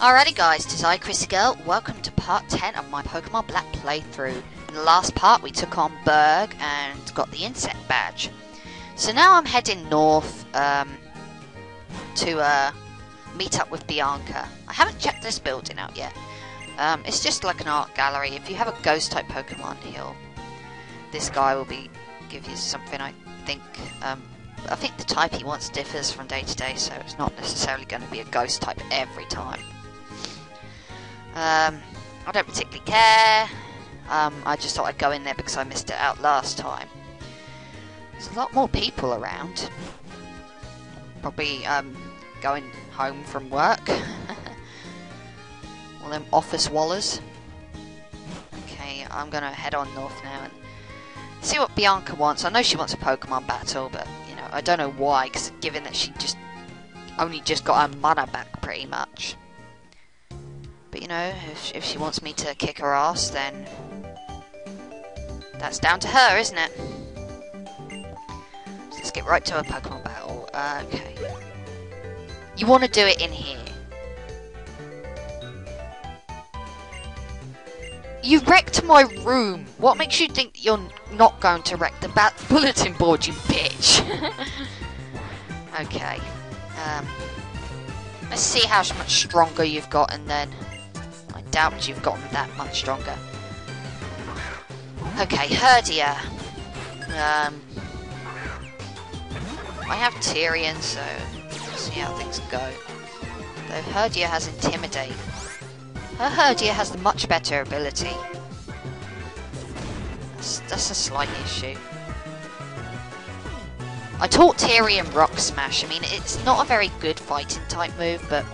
Alrighty guys, tis I, Chrissy Girl. Welcome to part 10 of my Pokemon Black playthrough. In the last part we took on Berg and got the insect badge. So now I'm heading north to meet up with Bianca. I haven't checked this building out yet. It's just like an art gallery. If you have a ghost type Pokemon, this guy will give you something, I think. I think the type he wants differs from day to day, so it's not necessarily going to be a ghost type every time. I don't particularly care. I just thought I'd go in there because I missed it out last time. There's a lot more people around. Probably going home from work. All them office wallers. Okay, I'm going to head on north now and see what Bianca wants. I know she wants a Pokemon battle, but you know, I don't know why, because given that she only just got her mana back pretty much. But you know, if she wants me to kick her ass, then that's down to her, isn't it? So let's get right to a Pokemon battle. Okay. You want to do it in here. You wrecked my room. What makes you think you're not going to wreck the bulletin board, you bitch? Okay. Let's see how much stronger you've gotten then. I doubt you've gotten that much stronger. Okay, Herdia. I have Tyrion, so let's see how things go. Though Herdia has Intimidate. Her Herdia has the much better ability. That's a slight issue. I taught Tyrion Rock Smash. I mean, it's not a very good fighting type move, but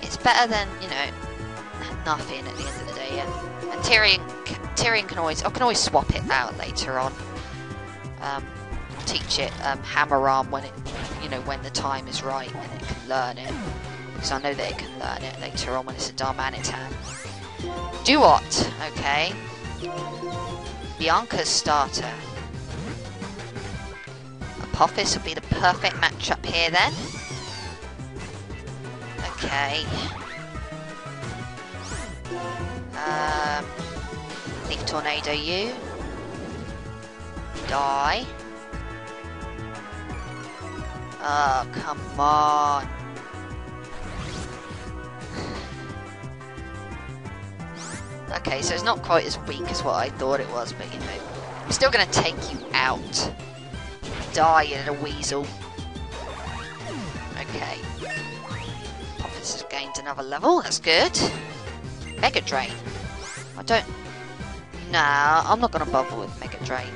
it's better than, you know, nothing at the end of the day. Yeah. And Tyrion can always, I can always swap it out later on. I'll teach it Hammer Arm when it, you know, when the time is right and it can learn it. Because I know that it can learn it later on when it's a Darmanitan. Do what? Okay. Bianca's starter. Apophis would be the perfect matchup here then. Okay. Leaf Tornado you. Die. Oh, come on. Okay, so it's not quite as weak as what I thought it was, but you know, I'm still going to take you out. Die, you little weasel. Okay. Office has gained another level, that's good. Mega Drain. I'm not going to bother with Mega Drain.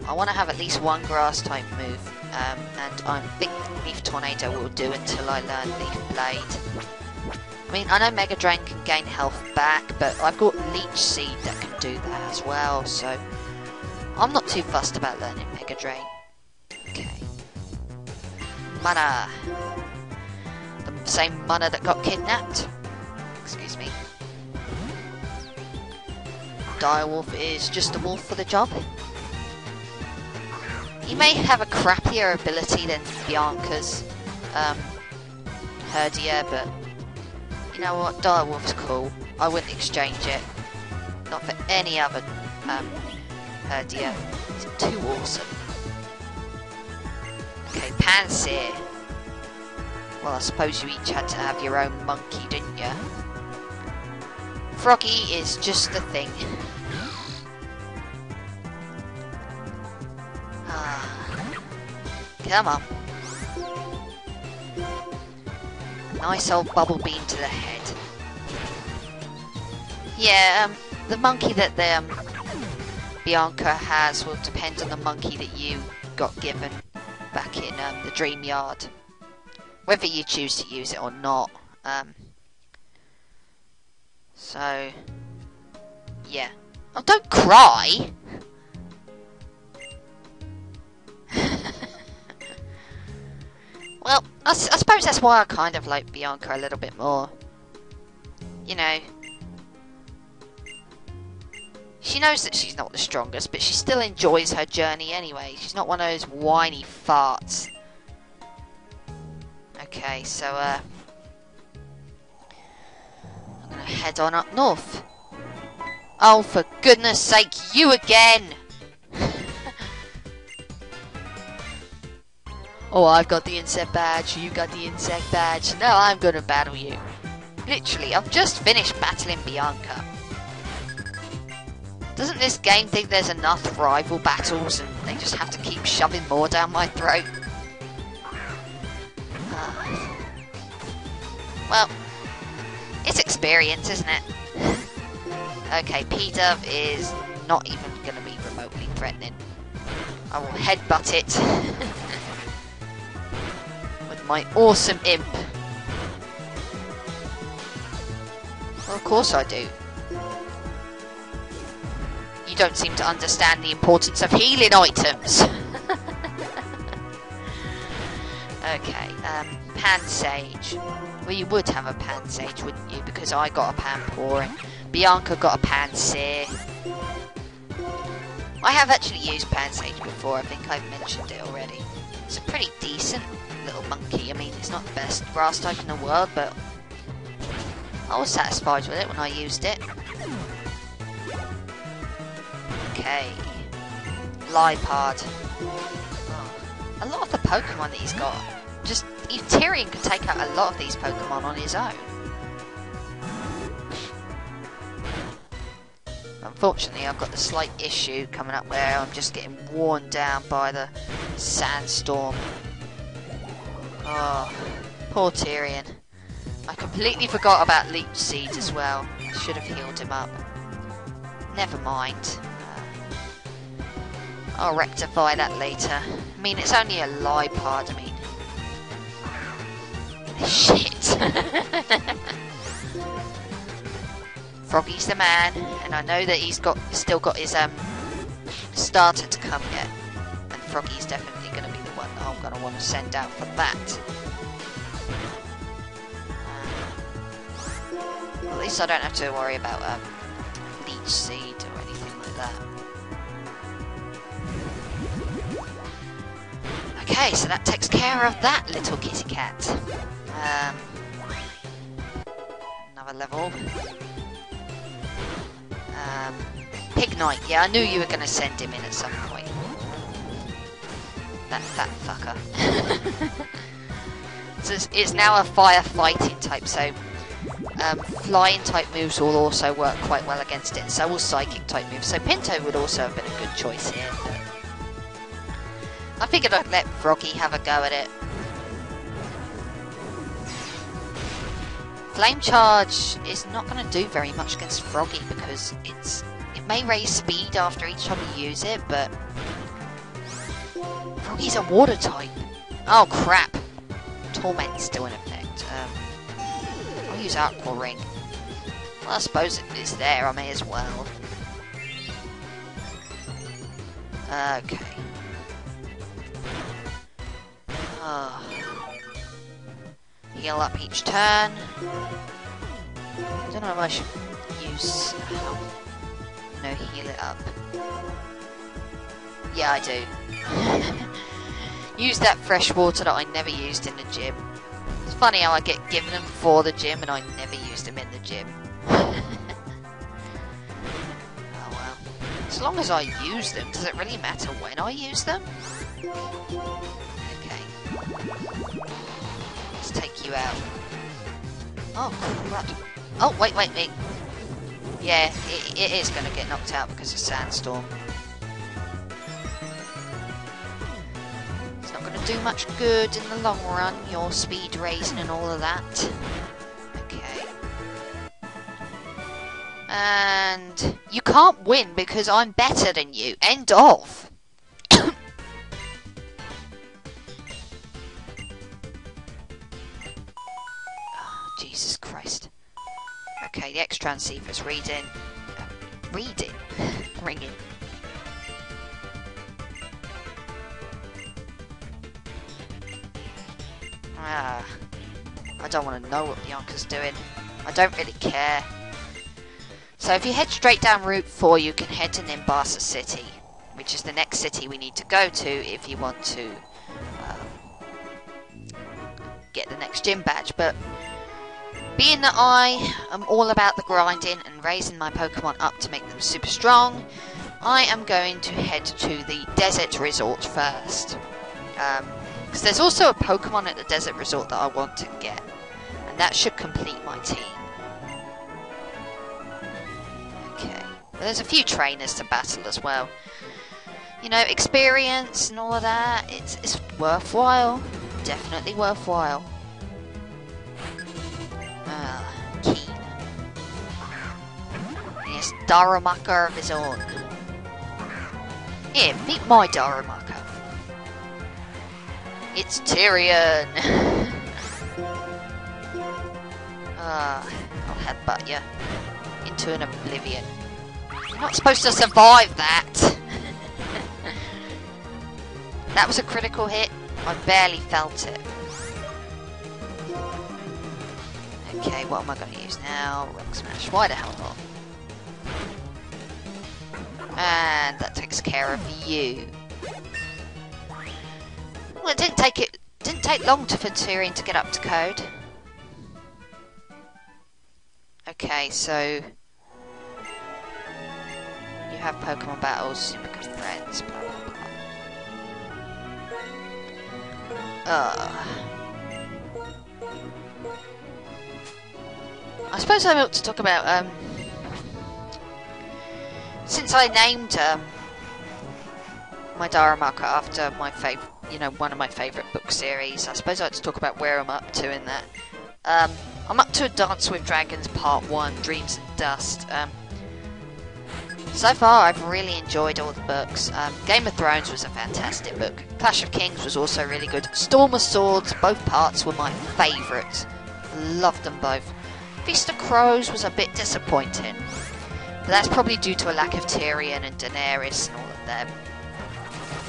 I want to have at least one grass type move, and I think Leaf Tornado will do until I learn Leaf Blade. I mean, I know Mega Drain can gain health back, but I've got Leech Seed that can do that as well, so I'm not too fussed about learning Mega Drain. Okay. Mana. The same Mana that got kidnapped. Excuse me. Direwolf is just a wolf for the job. He may have a crappier ability than Bianca's Herdia, but you know what? Direwolf's cool. I wouldn't exchange it. Not for any other Herdia. It's too awesome. Okay, Pansear. Well, I suppose you each had to have your own monkey, didn't you? Froggy is just the thing. Come on. Nice old bubble beam to the head. Yeah, the monkey that Bianca has will depend on the monkey that you got given back in the Dream Yard. Whether you choose to use it or not. So, yeah. Oh, don't cry! Well, I suppose that's why I kind of like Bianca a little bit more. You know, she knows that she's not the strongest, but she still enjoys her journey anyway. She's not one of those whiny farts. Okay, so head on up north. Oh, for goodness sake, you again! Oh, I've got the insect badge, you got the insect badge, now I'm gonna battle you. Literally, I've just finished battling Bianca. Doesn't this game think there's enough rival battles and they just have to keep shoving more down my throat? Well, it's experience, isn't it? Okay, P-Dove is not even going to be remotely threatening. I will headbutt it with my awesome imp. Well, of course I do. You don't seem to understand the importance of healing items. Okay, Pansage. Well, you would have a Pansage, wouldn't you? Because I got a Panpour and Bianca got a Pansear. I have actually used Pansage before, I think I've mentioned it already. It's a pretty decent little monkey. I mean, it's not the best grass type in the world, but I was satisfied with it when I used it. Okay. Liepard. Oh. A lot of the Pokemon that he's got, just Tyrion could take out a lot of these Pokemon on his own. Unfortunately, I've got the slight issue coming up where I'm just getting worn down by the sandstorm. Oh, poor Tyrion. I completely forgot about Leech Seeds as well. I should have healed him up. Never mind. I'll rectify that later. I mean, it's only a Liepard, I mean. Shit. Froggy's the man, and I know that he's still got his starter to come yet. And Froggy's definitely going to be the one that I'm going to want to send out for that. Well, at least I don't have to worry about Leech Seed or anything like that. Okay, so that takes care of that little kitty cat. Another level. Pignite, yeah, I knew you were going to send him in at some point. That fat fucker. So it's now a firefighting type, so flying type moves will also work quite well against it, and so will psychic type moves. So Pinto would also have been a good choice here. I figured I'd let Froggy have a go at it. Flame Charge is not going to do very much against Froggy because it may raise speed after each time you use it, but Froggy's a water type. Oh crap! Torment's still in effect. I'll use Aqua Ring. Well, I suppose it's there. I may as well. Okay. Heal up each turn. I don't know if I should use... No, heal it up. Yeah, I do. Use that fresh water that I never used in the gym. It's funny how I get given them for the gym and I never used them in the gym. Oh well. As long as I use them, does it really matter when I use them? Let's take you out. Oh, crap. Oh, wait. Yeah, it is going to get knocked out because of Sandstorm. It's not going to do much good in the long run, your speed raising and all of that. Okay. And you can't win because I'm better than you. End of. Jesus Christ. Okay, the X-Transceiver's reading. Ringing. I don't want to know what Bianca's doing. I don't really care. So if you head straight down Route 4, you can head to Nimbasa City, which is the next city we need to go to if you want to get the next gym badge. But being that I am all about the grinding and raising my Pokemon up to make them super strong, I am going to head to the desert resort first. Because there's also a Pokemon at the desert resort that I want to get, and that should complete my team. Okay, but there's a few trainers to battle as well. You know, experience and all of that, it's worthwhile. Definitely worthwhile. Keen. Yes, Darumaka of his own. Here, meet my Darumaka. It's Tyrion! I'll headbutt you into an oblivion. You're not supposed to survive that! That was a critical hit. I barely felt it. Okay, what am I going to use now? Rock Smash. Why the hell not? And that takes care of you. Well, it didn't take long for Tyrion to get up to code. Okay, so you have Pokemon battles, super good friends, blah blah blah. I suppose I ought to talk about since I named my Darumaka after my favourite, one of my favourite book series. I suppose I ought to talk about where I'm up to in that. I'm up to A Dance with Dragons Part 1, Dreams and Dust. So far, I've really enjoyed all the books. Game of Thrones was a fantastic book. Clash of Kings was also really good. Storm of Swords, both parts were my favourite. Loved them both. Feast of Crows was a bit disappointing. But that's probably due to a lack of Tyrion and Daenerys and all of them.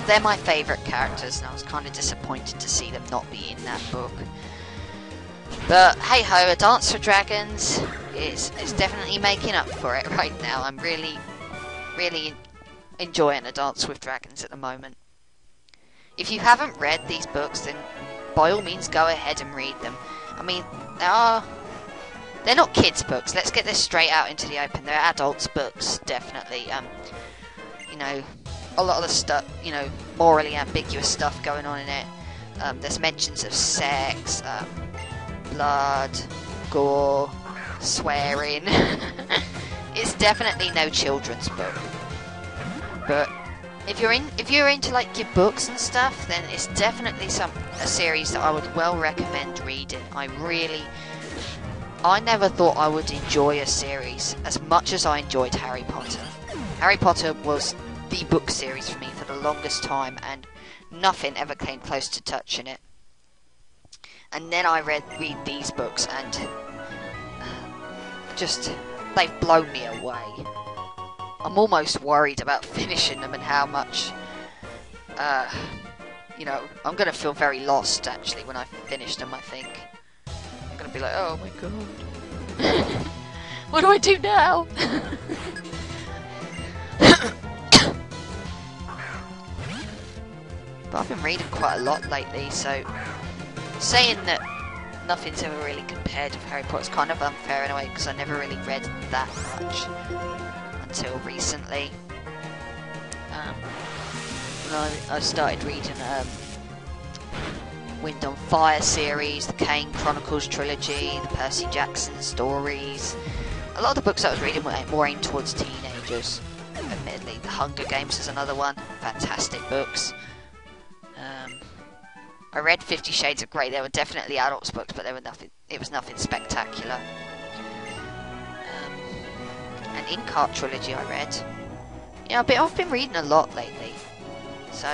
They're my favourite characters, and I was kind of disappointed to see them not be in that book. But hey ho, A Dance for Dragons is definitely making up for it right now. I'm really enjoying A Dance with Dragons at the moment. If you haven't read these books, then by all means go ahead and read them. I mean, they're not kids' books. Let's get this straight out into the open. They're adults' books, definitely. A lot of the stuff, morally ambiguous stuff going on in it. There's mentions of sex, blood, gore, swearing. It's definitely no children's book. But if you're into like your books and stuff, then it's definitely a series that I would well recommend reading. I never thought I would enjoy a series as much as I enjoyed Harry Potter. Harry Potter was the book series for me for the longest time, and nothing ever came close to touching it. And then I read these books, and they've blown me away. I'm almost worried about finishing them and how much, I'm going to feel very lost actually when I finish them, I think. I'm going to be like, oh my god. What do I do now? But I've been reading quite a lot lately, so saying that nothing's ever really compared with Harry Potter is kind of unfair in a way, because I never really read that much until recently. I started reading Wind on Fire series, the Kane Chronicles trilogy, the Percy Jackson stories. A lot of the books I was reading were more aimed towards teenagers, admittedly. The Hunger Games is another one. Fantastic books. I read 50 Shades of Grey. They were definitely adults books, but it was nothing spectacular. An Inkart trilogy I read. Yeah, I've been reading a lot lately. So,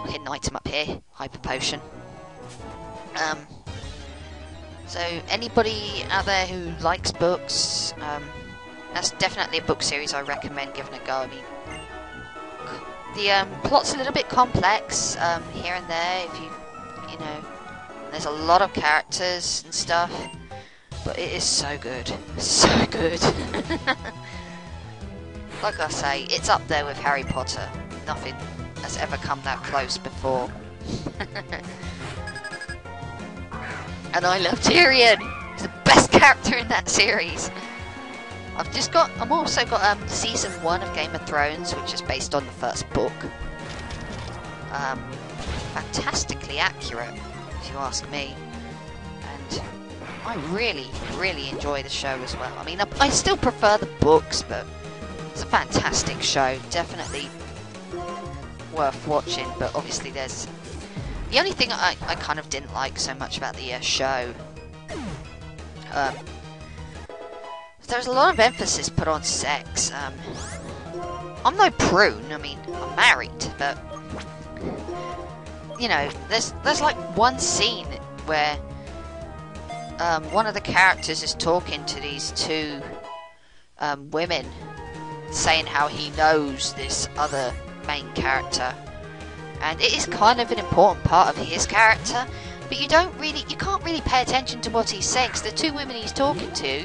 hidden item up here, Hyper Potion. So anybody out there who likes books, that's definitely a book series I recommend giving a go. I mean, the plot's a little bit complex here and there. If there's a lot of characters and stuff, but it is so good, so good. Like I say, it's up there with Harry Potter. Nothing has ever come that close before. And I love Tyrion. He's the best character in that series. I'm also got season 1 of Game of Thrones, which is based on the first book. Fantastically accurate, if you ask me. And I really, really enjoy the show as well. I mean, I still prefer the books, but it's a fantastic show. Definitely worth watching, but obviously there's... The only thing I kind of didn't like so much about the show... there's a lot of emphasis put on sex. I'm no prune, I mean, I'm married, but... You know, there's like one scene where one of the characters is talking to these two women, saying how he knows this other main character, and it is kind of an important part of his character, but you can't really pay attention to what he's saying, because the two women he's talking to,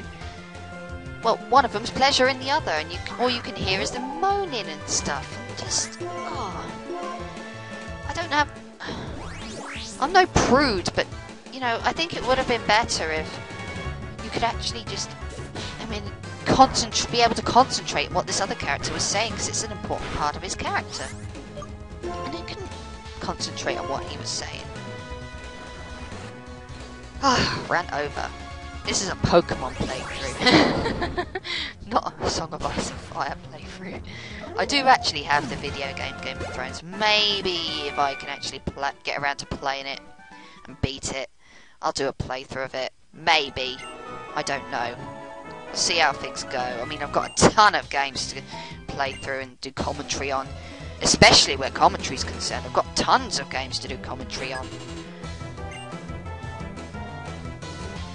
well, one of them's pleasuring the other, and all you can hear is them moaning and stuff, and just, I don't have... I'm no prude, but, you know, I think it would have been better if you could actually just, I mean, be able to concentrate on what this other character was saying, because it's an important part of his character. And I couldn't concentrate on what he was saying. Ran over. This is a Pokemon playthrough. Not a Song of Ice and Fire playthrough. I do actually have the video game Game of Thrones. Maybe if I can actually get around to playing it and beat it, I'll do a playthrough of it. Maybe. I don't know. See how things go. I mean, I've got a ton of games to play through and do commentary on. Especially where commentary is concerned. I've got tons of games to do commentary on.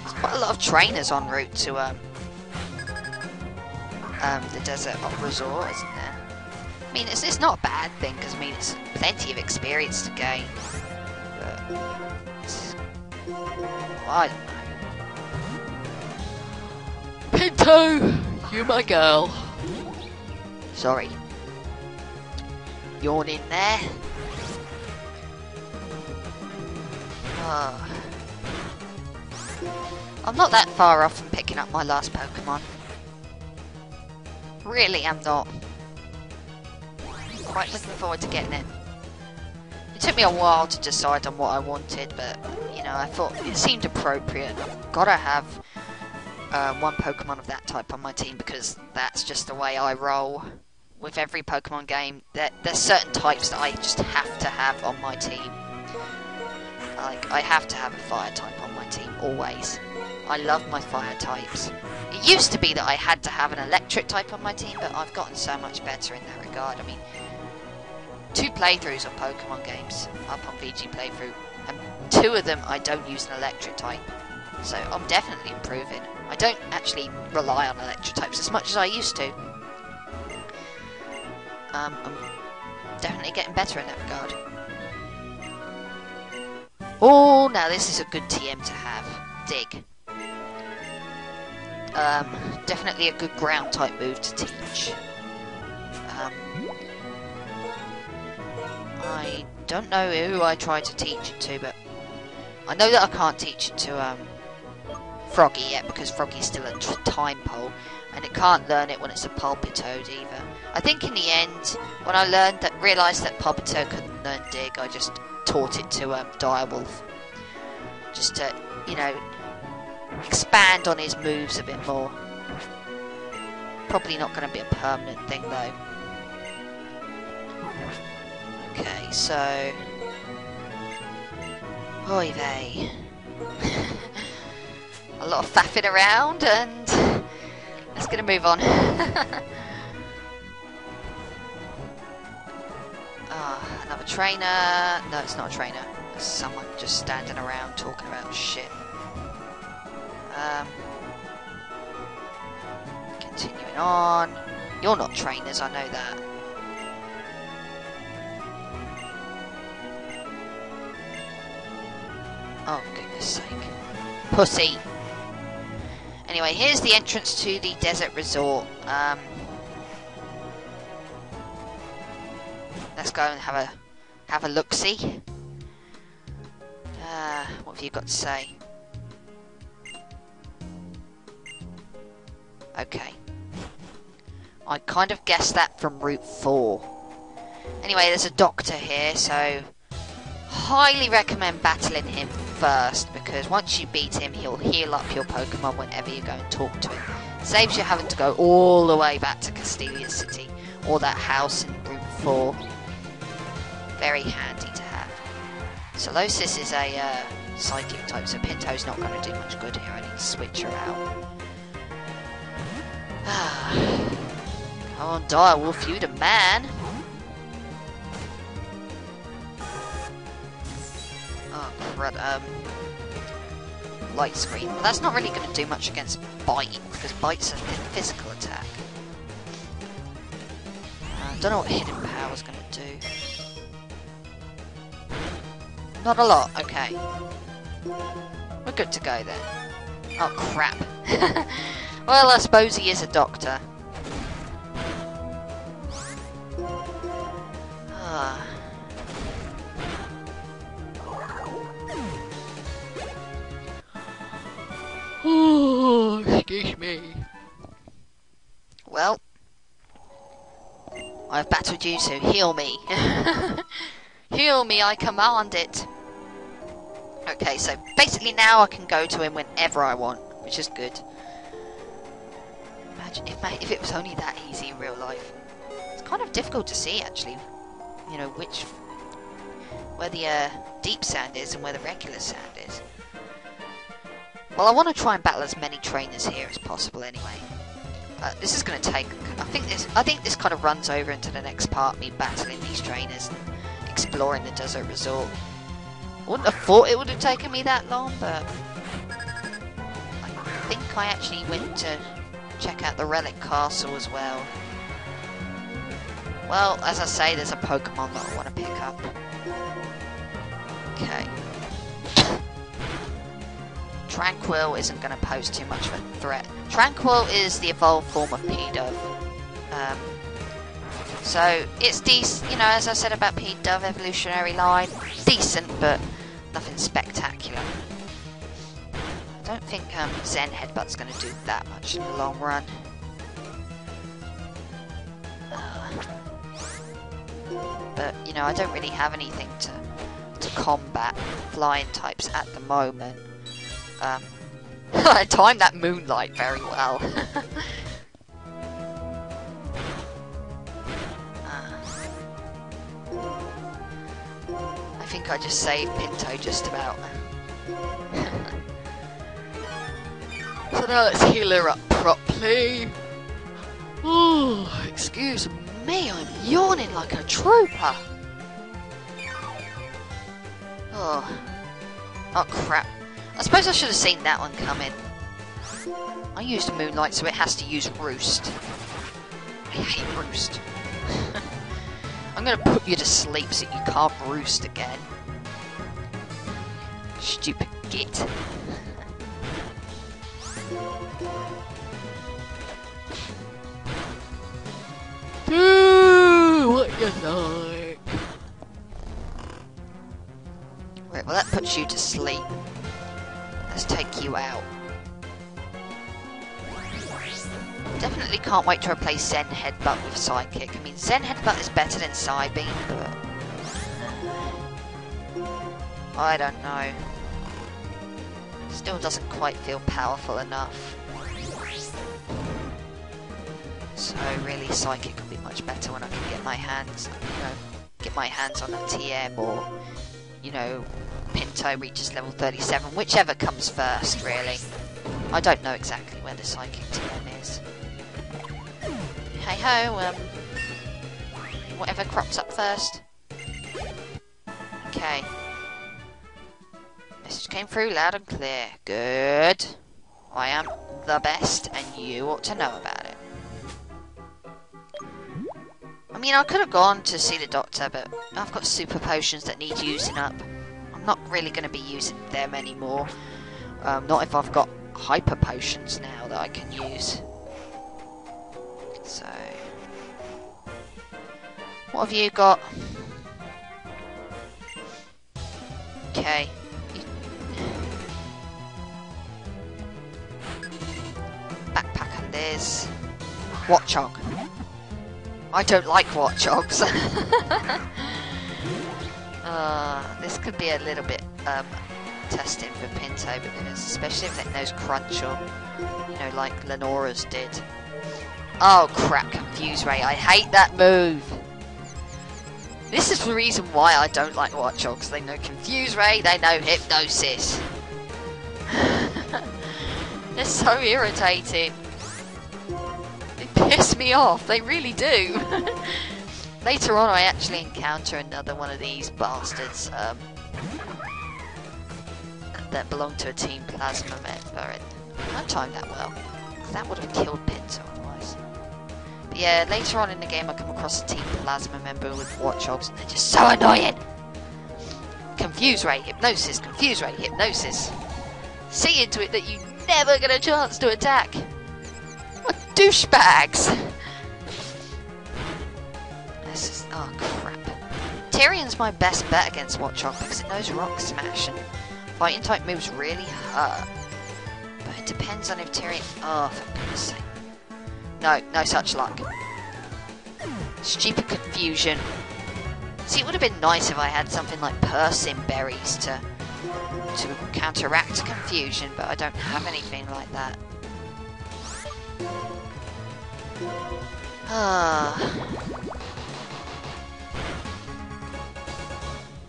There's quite a lot of trainers en route to the desert resort, isn't there? I mean, it's not a bad thing, because, I mean, it's plenty of experience to gain. But, I don't know. Pinto! You my girl. Sorry. Yawning there. I'm not that far off from picking up my last Pokemon. Really, I'm not. Quite looking forward to getting it. It took me a while to decide on what I wanted, but, you know, I thought it seemed appropriate. I've got to have one Pokemon of that type on my team, because that's just the way I roll. With every Pokemon game, there's certain types that I just have to have on my team. Like, I have to have a fire type on my team, always. I love my fire types. It used to be that I had to have an electric type on my team, but I've gotten so much better in that regard. I mean, 2 playthroughs of Pokemon games up on VG Playthrough, and 2 of them I don't use an electric type. So I'm definitely improving. I don't actually rely on electric types as much as I used to. I'm definitely getting better in that regard. Oh, now this is a good TM to have. Dig. Definitely a good ground type move to teach. I don't know who I tried to teach it to, but I know that I can't teach it to Froggy yet, because Froggy's still a time pole, and it can't learn it when it's a Pulpitoad either. I think in the end, when I realised that Pulpitoad couldn't learn Dig, I just taught it to Direwolf, just to, you know, expand on his moves a bit more. Probably not going to be a permanent thing though. Okay, so... Oy vey. A lot of faffing around, and let's get a move on. Another trainer. No, it's not a trainer. It's someone just standing around talking about shit. Continuing on. You're not trainers, I know that. Oh, goodness sake. Pussy. Anyway, here's the entrance to the desert resort. Let's go and have a look-see. What have you got to say? Okay. I kind of guessed that from Route 4. Anyway, there's a doctor here, so highly recommend battling him first, because once you beat him, he'll heal up your Pokemon whenever you go and talk to him. Saves you having to go all the way back to Castelia City, or that house in Route 4. Very handy to have. Solosis is a psychic type, so Pinto's not going to do much good here. I need to switch her out. Come on, Direwolf, you the man. Oh, crud. Light Screen. Well, that's not really going to do much against Bite, because Bite's a physical attack. I don't know what Hidden Power's going to do. Not a lot, okay. We're good to go then. Oh, crap. Well, I suppose he is a doctor. Oh, excuse me. Well, I've battled you, so heal me. Heal me, I command it. Okay, so basically now I can go to him whenever I want, which is good. Imagine if it was only that easy in real life. It's kind of difficult to see, actually. You know, where the deep sand is and where the regular sand is. Well, I want to try and battle as many trainers here as possible anyway. This is going to take... I think this kind of runs over into the next part, me battling these trainers and exploring the desert resort. I wouldn't have thought it would have taken me that long, but... I think I actually went to check out the Relic Castle as well. Well, as I say, there's a Pokemon that I want to pick up. Okay. Tranquil isn't going to pose too much of a threat. Tranquil is the evolved form of P-Dove. So, it's decent, you know, as I said about P-Dove evolutionary line, decent, but nothing spectacular. I don't think Zen Headbutt's going to do that much in the long run. But, you know, I don't really have anything to combat flying types at the moment. I timed that Moonlight very well. I think I just saved Pinto just about. So now let's heal her up properly. Oh, excuse me, I'm yawning like a trooper. Oh crap. I suppose I should have seen that one coming. I used Moonlight, so it has to use Roost. I hate Roost. I'm gonna put you to sleep so you can't roost again. Stupid git. Do what you like. Right, well that puts you to sleep. Let's take you out. Definitely can't wait to replace Zen Headbutt with Psychic. I mean, Zen Headbutt is better than Psybeam, but... I don't know. Still doesn't quite feel powerful enough. So really, Psychic would be much better when I can get my hands, you know, get my hands on a TM, or, you know, Pinto reaches level 37, whichever comes first, really. I don't know exactly where the Psychic TM is. Hey ho, whatever crops up first. Okay. Message came through loud and clear. Good. I am the best, and you ought to know about it. I mean, I could have gone to see the doctor, but I've got super potions that need using up. I'm not really going to be using them anymore. Not if I've got hyper potions now that I can use. So, what have you got? Okay. Backpack And there's Watchog. I don't like Watchogs. This could be a little bit testing for Pinto, because especially if it knows Crunch or, you know, like Lenora's did. Oh crap, Confuse Ray. I hate that move. This is the reason why I don't like Watchogs. They know Confuse Ray, they know Hypnosis. They're so irritating. They piss me off, they really do. Later on I actually encounter another one of these bastards that belonged to a Team Plasma member. I timed that well, because that would have killed Pinto otherwise. But yeah, later on in the game I come across a Team Plasma member with Watchogs, and they're just so annoying! Confuse Ray, Hypnosis, Confuse Ray, Hypnosis. See into it that you never get a chance to attack! What douchebags! This is... oh crap. Tyrion's my best bet against Watchog because it knows Rock Smash, and fighting type moves really hurt. But it depends on if Tyrion... oh, for goodness sake. No, no such luck. Stupid confusion. See, it would have been nice if I had something like Persim Berries to counteract confusion, but I don't have anything like that.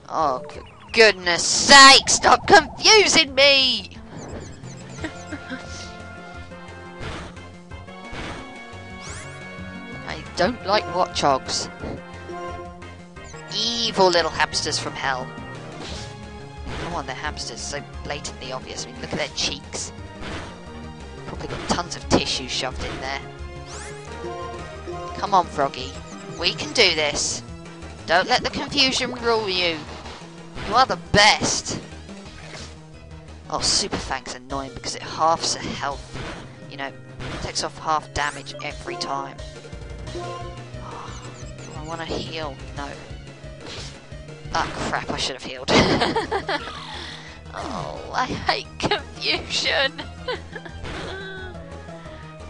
Oh, for goodness sake, stop confusing me! I don't like Watchogs. Evil little hamsters from hell. Come on, they're hamsters, so blatantly obvious. I mean, look at their cheeks. Probably got tons of tissue shoved in there. Come on, Froggy. We can do this. Don't let the confusion rule you. You are the best. Oh, Super Fang's annoying because it halves her health. You know, takes off half damage every time. Oh, do I want to heal? No. Ah, crap, I should have healed. Oh, I hate confusion.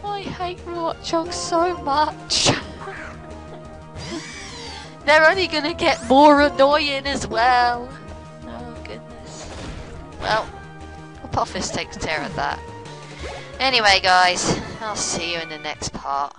I hate Watchogs so much. They're only gonna get more annoying as well. Oh, goodness. Well, Apophis takes care of that. Anyway, guys, I'll see you in the next part.